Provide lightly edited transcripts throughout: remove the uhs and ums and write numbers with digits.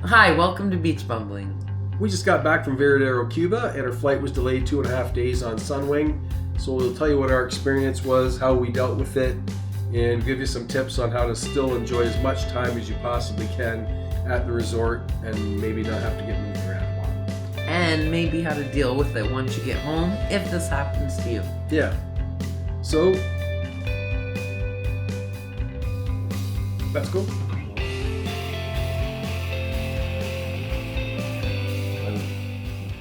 Hi, welcome to Beach Bumbling. We just got back from VARADERO, Cuba, and our flight was delayed 2.5 days on Sunwing. So we'll tell you what our experience was, how we dealt with it, and give you some tips on how to still enjoy as much time as you possibly can at the resort and maybe not have to get moved around a lot. And maybe how to deal with it once you get home, if this happens to you. Yeah. So, let's go.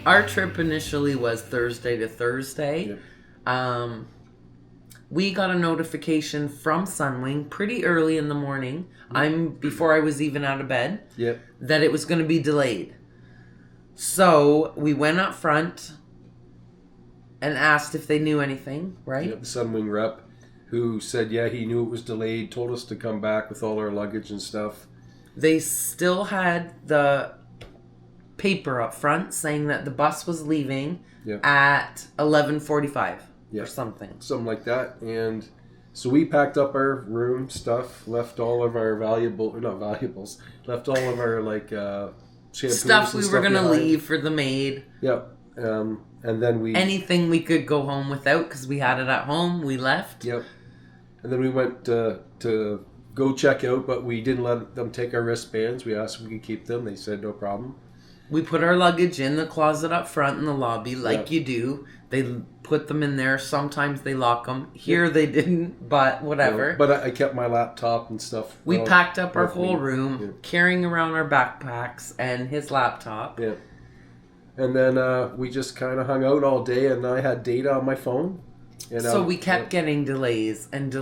Our trip initially was Thursday to Thursday. Yep. We got a notification from Sunwing pretty early in the morning, before I was even out of bed, Yep. that it was going to be delayed. So we went up front and asked if they knew anything, right? Yep. The Sunwing rep who said, yeah, he knew it was delayed, told us to come back with all our luggage and stuff. They still had the paper up front saying that the bus was leaving at 11:45 or something. Something like that. And so we packed up our room stuff, left all of our left all of our shampoos Stuff we were going to behind. leave for the maid. Yep. And then anything we could go home without because we had it at home, we left. Yep. And then we went to go check out, but we didn't let them take our wristbands. We asked if we could keep them. They said no problem. We put our luggage in the closet up front in the lobby like you do. They put them in there. Sometimes they lock them. Here they didn't, but whatever. No, but I kept my laptop and stuff. We packed up our whole room, carrying around our backpacks and his laptop. Yeah. And then we just kind of hung out all day, and I had data on my phone. So we kept getting delays, and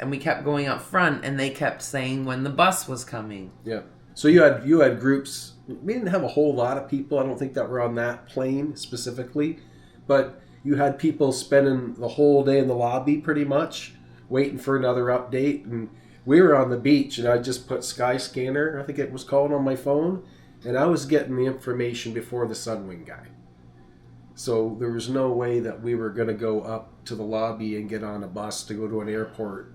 we kept going up front, and they kept saying when the bus was coming. Yeah. So you had groups. We didn't have a whole lot of people. I don't think that were on that plane specifically, but you had people spending the whole day in the lobby pretty much, waiting for another update. And we were on the beach, and I just put Skyscanner, I think it was called, on my phone, and I was getting the information before the Sunwing guy. So there was no way that we were going to go up to the lobby and get on a bus to go to an airport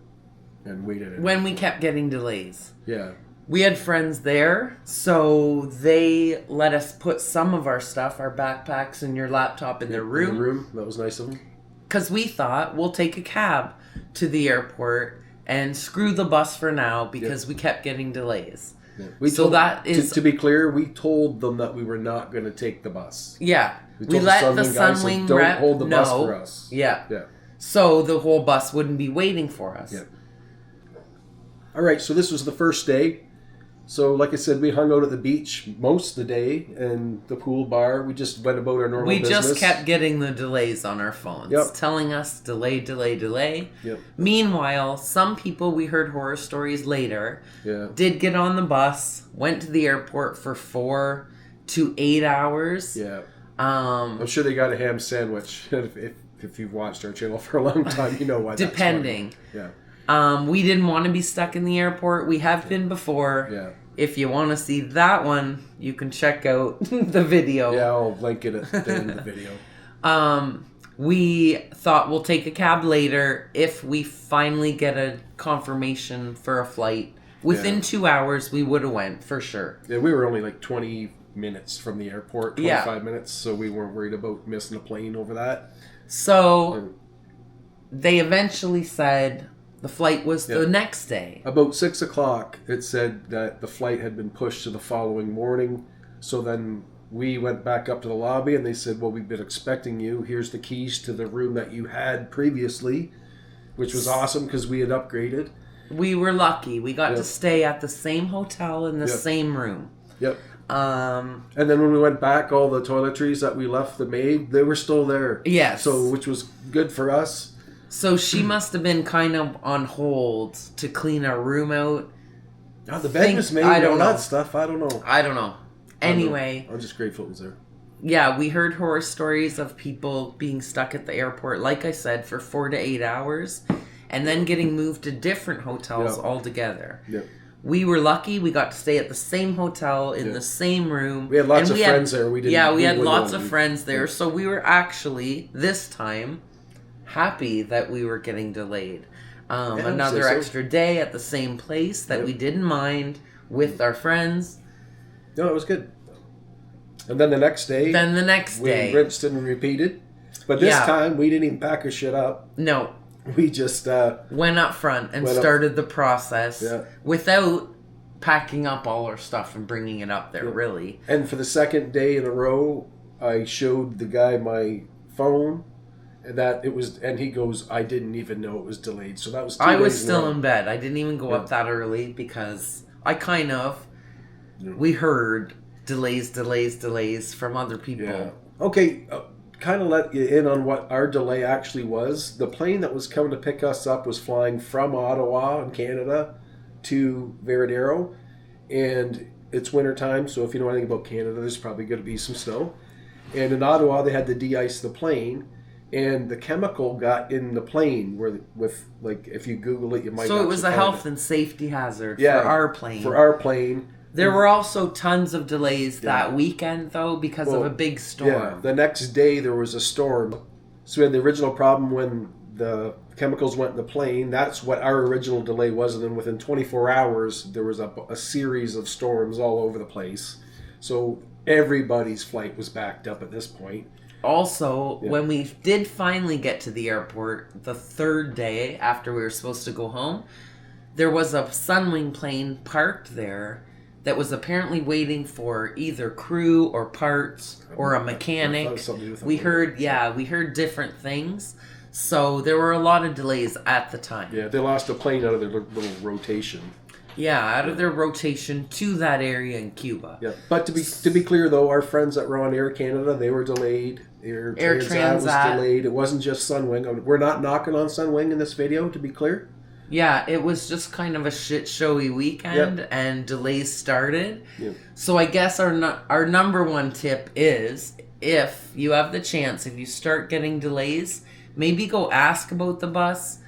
and wait at it. When we kept getting delays. Yeah. We had friends there, so they let us put some of our stuff, our backpacks and your laptop in their room. In the room. That was nice of them. Because we thought, we'll take a cab to the airport and screw the bus for now because we kept getting delays. Yeah. To be clear, we told them that we were not going to take the bus. Yeah. We let the Sunwing rep hold the bus for us. Yeah. So the whole bus wouldn't be waiting for us. Yeah. All right, so this was the first day. So, like I said, we hung out at the beach most of the day and the pool bar. We just went about our normal business. We just kept getting the delays on our phones, telling us delay. Yep. Meanwhile, some people, we heard horror stories later, did get on the bus, went to the airport for 4 to 8 hours. Yeah. I'm sure they got a ham sandwich. If you've watched our channel for a long time, you know why. Depending. Yeah. We didn't want to be stuck in the airport. We have been before. Yeah. If you want to see that one, you can check out the video. Yeah, I'll link it at the end of the video. We thought we'll take a cab later if we finally get a confirmation for a flight. Within 2 hours, we would have went, for sure. Yeah, we were only like 20 minutes from the airport, 25 minutes, so we weren't worried about missing a plane over that. So, they eventually said the flight was the next day. About 6 o'clock, it said that the flight had been pushed to the following morning. So then we went back up to the lobby, and they said, well, we've been expecting you. Here's the keys to the room that you had previously, which was awesome because we had upgraded. We were lucky. We got to stay at the same hotel in the same room. Yep. And then when we went back, all the toiletries that we left the maid, they were still there. Yes. So, which was good for us. So she must have been kind of on hold to clean our room out. Oh, the bed was made. I don't know. That stuff. I don't know. Anyway. I'm just grateful it was there. Yeah, we heard horror stories of people being stuck at the airport, like I said, for 4 to 8 hours, and then getting moved to different hotels altogether. Yep. We were lucky. We got to stay at the same hotel in the same room. We had lots of friends there. We had lots of friends there. So we were actually, this time, happy that we were getting delayed. Another extra day at the same place that we didn't mind with our friends. No, it was good. And then the next day, we rinsed and repeated. But this time, we didn't even pack our shit up. No. We just went up front and started the process without packing up all our stuff and bringing it up there, really. And for the second day in a row, I showed the guy my phone, and he goes, I didn't even know it was delayed. So that was 2 days. I was still in bed. I didn't even go up that early because we heard delays from other people. Yeah. Okay. Kind of let you in on what our delay actually was. The plane that was coming to pick us up was flying from Ottawa in Canada to Varadero, and it's winter time, so if you know anything about Canada, there's probably going to be some snow. And in Ottawa, they had to de-ice the plane, and the chemical got in the plane if you Google it, you might. So it was a health and safety hazard for our plane. For our plane. There were also tons of delays that weekend, though, because of a big storm. Yeah, the next day there was a storm. So we had the original problem when the chemicals went in the plane. That's what our original delay was. And then within 24 hours, there was a series of storms all over the place. So everybody's flight was backed up at this point. Also, when we did finally get to the airport, the third day after we were supposed to go home, there was a Sunwing plane parked there that was apparently waiting for either crew or parts or a mechanic. We heard different things. So there were a lot of delays at the time. Yeah, they lost a plane out of their little rotation. Yeah, out of their rotation to that area in Cuba. Yeah, but to be clear though, our friends that were on Air Canada, they were delayed. Air Transat was delayed. It wasn't just Sunwing. We're not knocking on Sunwing in this video, to be clear. Yeah, it was just kind of a shit showy weekend, and delays started. Yep. So I guess our number one tip is, if you have the chance, if you start getting delays, maybe go ask about the bus.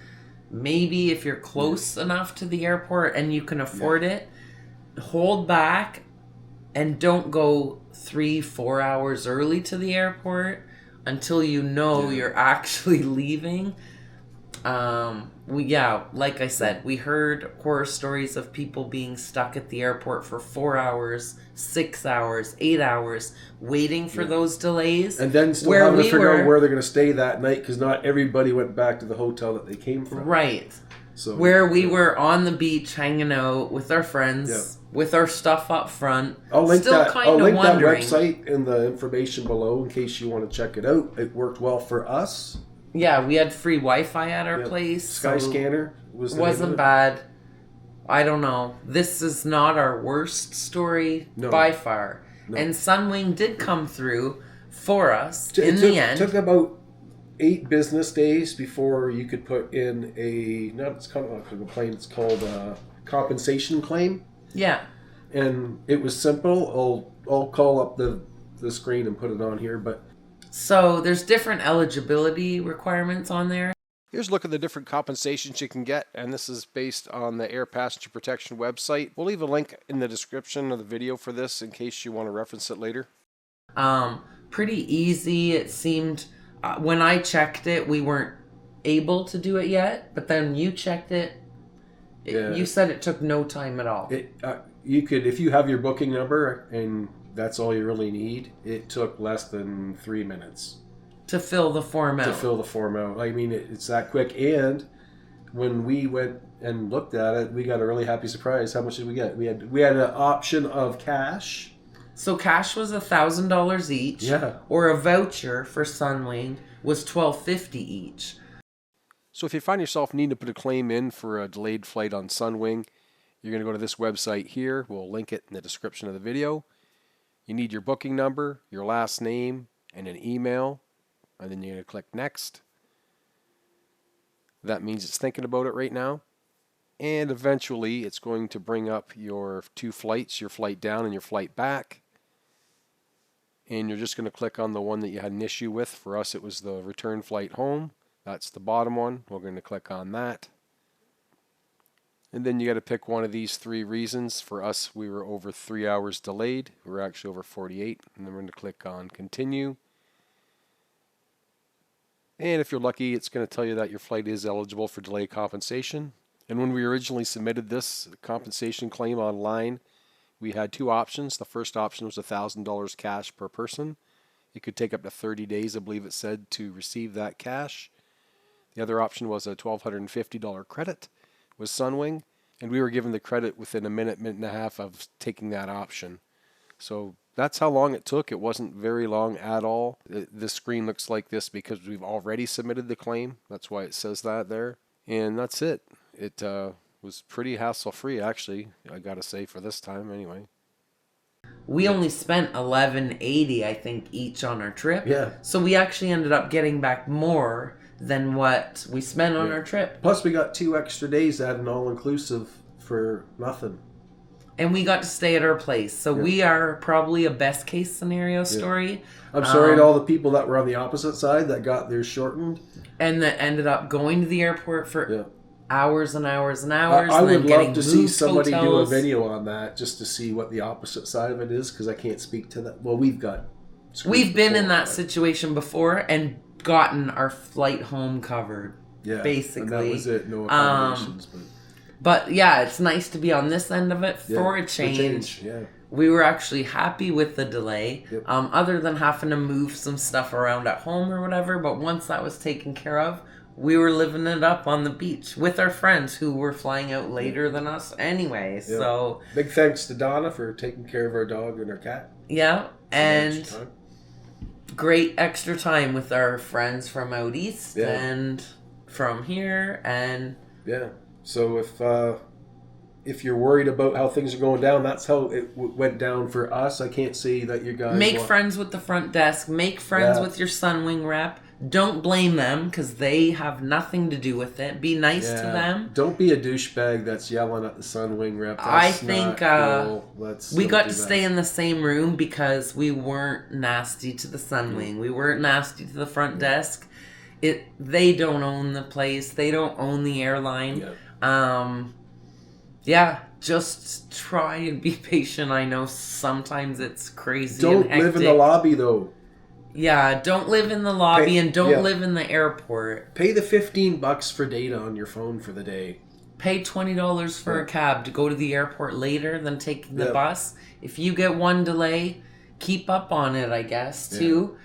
Maybe if you're close enough to the airport and you can afford it, hold back and don't go 3-4 hours early to the airport until you know you're actually leaving. Like I said, we heard horror stories of people being stuck at the airport for 4 hours, 6 hours, 8 hours, waiting for those delays. And then still having to figure out where they're going to stay that night, because not everybody went back to the hotel that they came from. Right. So where we were on the beach hanging out with our friends, with our stuff up front. I'll link that website in the information below in case you want to check it out. It worked well for us. Yeah, we had free Wi-Fi at our place. Skyscanner wasn't bad. I don't know. This is not our worst story by far. No. And Sunwing did come through for us in the end. It took about 8 business days before you could put in it's kind of like a complaint. It's called a compensation claim. Yeah. And it was simple. I'll call up the screen and put it on here, but. So there's different eligibility requirements on there. Here's a look at the different compensations you can get, and this is based on the Air Passenger Protection website. We'll leave a link in the description of the video for this in case you want to reference it later. Pretty easy. It seemed, when I checked it, we weren't able to do it yet, but then you checked it. You said it took no time at all. You could, if you have your booking number and that's all you really need, it took less than 3 minutes. To fill the form out. I mean, it's that quick. And when we went and looked at it, we got a really happy surprise. How much did we get? We had an option of cash. So cash was $1,000 each. Yeah. Or a voucher for Sunwing was $1,250 each. So if you find yourself needing to put a claim in for a delayed flight on Sunwing, you're going to go to this website here. We'll link it in the description of the video. You need your booking number, your last name, and an email. And then you're going to click Next. That means it's thinking about it right now. And eventually it's going to bring up your 2 flights, your flight down and your flight back. And you're just going to click on the one that you had an issue with. For us, it was the return flight home. That's the bottom one. We're going to click on that. And then you got to pick one of these 3 reasons. For us, we were over 3 hours delayed. We were actually over 48. And then we're going to click on Continue. And if you're lucky, it's going to tell you that your flight is eligible for delay compensation. And when we originally submitted this compensation claim online, We had two options. The first option was $1,000 cash per person. It could take up to 30 days, I believe it said, to receive that cash. The other option was a $1,250 credit with Sunwing, and we were given the credit within a minute and a half of taking that option. So that's how long it took. It wasn't very long at all. This screen looks like this because we've already submitted the claim. That's why it says that there. And that's it. It was pretty hassle-free, actually, I gotta say, for this time anyway. We only spent $11.80, I think, each on our trip. Yeah. So we actually ended up getting back more than what we spent on our trip. Plus, we got 2 extra days at an all-inclusive for nothing. And we got to stay at our place. So we are probably a best-case scenario story. I'm sorry to all the people that were on the opposite side that got theirs shortened. And that ended up going to the airport for hours and hours and hours. I and would love to see moved somebody hotels. do a video on that just to see what the opposite side of it is, because I can't speak to that. Well, we've been in that situation before and gotten our flight home covered. Yeah, basically. And that was it. No accommodations. But yeah, it's nice to be on this end of it for a change. Yeah. We were actually happy with the delay, Yep. Other than having to move some stuff around at home or whatever. But once that was taken care of, we were living it up on the beach with our friends who were flying out later than us anyway. Yep. So big thanks to Donna for taking care of our dog and our cat. Yeah, and great extra time with our friends from out east and from here. And so if you're worried about how things are going down, that's how it went down for us. I can't say that you guys make friends with the front desk. Make friends with your Sunwing rep. Don't blame them because they have nothing to do with it. Be nice to them. Don't be a douchebag that's yelling at the Sunwing rep. That's I think cool. we got to stay in the same room because we weren't nasty to the Sunwing. We weren't nasty to the front desk. They don't own the place. They don't own the airline. Just try and be patient. I know sometimes it's crazy. Don't and hectic. live in the lobby though. Yeah, don't live in the lobby and don't live in the airport. Pay the $15 for data on your phone for the day. Pay $20 for a cab to go to the airport later than taking the bus. If you get one delay, keep up on it, I guess, too.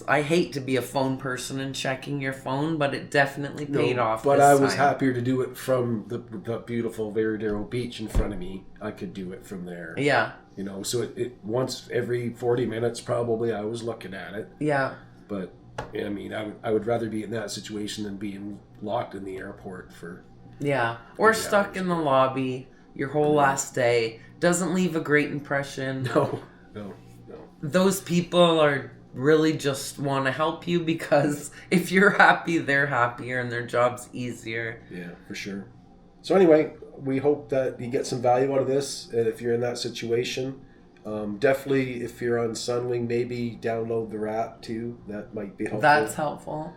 I hate to be a phone person and checking your phone, but it definitely paid off. But I was happier to do it from the beautiful VARADERO beach in front of me. I could do it from there. Yeah. You know, so it once every 40 minutes probably I was looking at it. Yeah. But I mean, I would rather be in that situation than being locked in the airport for. Yeah. Or stuck in the lobby your whole last day. Doesn't leave a great impression. No. Those people are really just want to help you because if you're happy, they're happier and their job's easier. Yeah, for sure. So anyway, we hope that you get some value out of this. And if you're in that situation, definitely if you're on Sunwing, maybe download the app too. That might be helpful. That's helpful.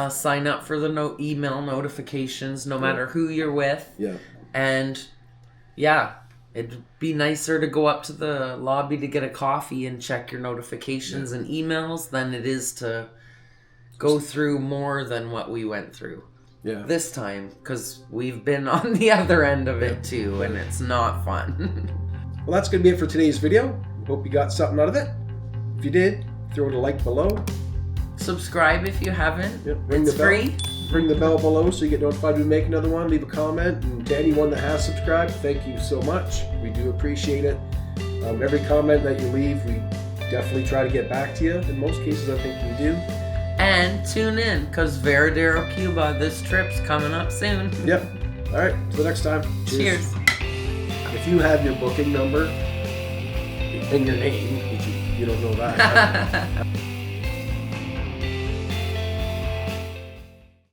Sign up for the email notifications no matter who you're with. Yeah. And it'd be nicer to go up to the lobby to get a coffee and check your notifications and emails than it is to go through more than what we went through this time, because we've been on the other end of it too, and it's not fun. Well, that's going to be it for today's video. Hope you got something out of it. If you did, throw it a like below. Subscribe if you haven't. Ring it's the bell. free. Ring the bell below so you get notified when we make another one. Leave a comment. And to anyone that has subscribed, thank you so much. We do appreciate it. Every comment that you leave, we definitely try to get back to you. In most cases, I think we do. And tune in, because Varadero, Cuba, this trip's coming up soon. Yep. All right. Till next time. Cheers. If you have your booking number and your name, which you don't know that.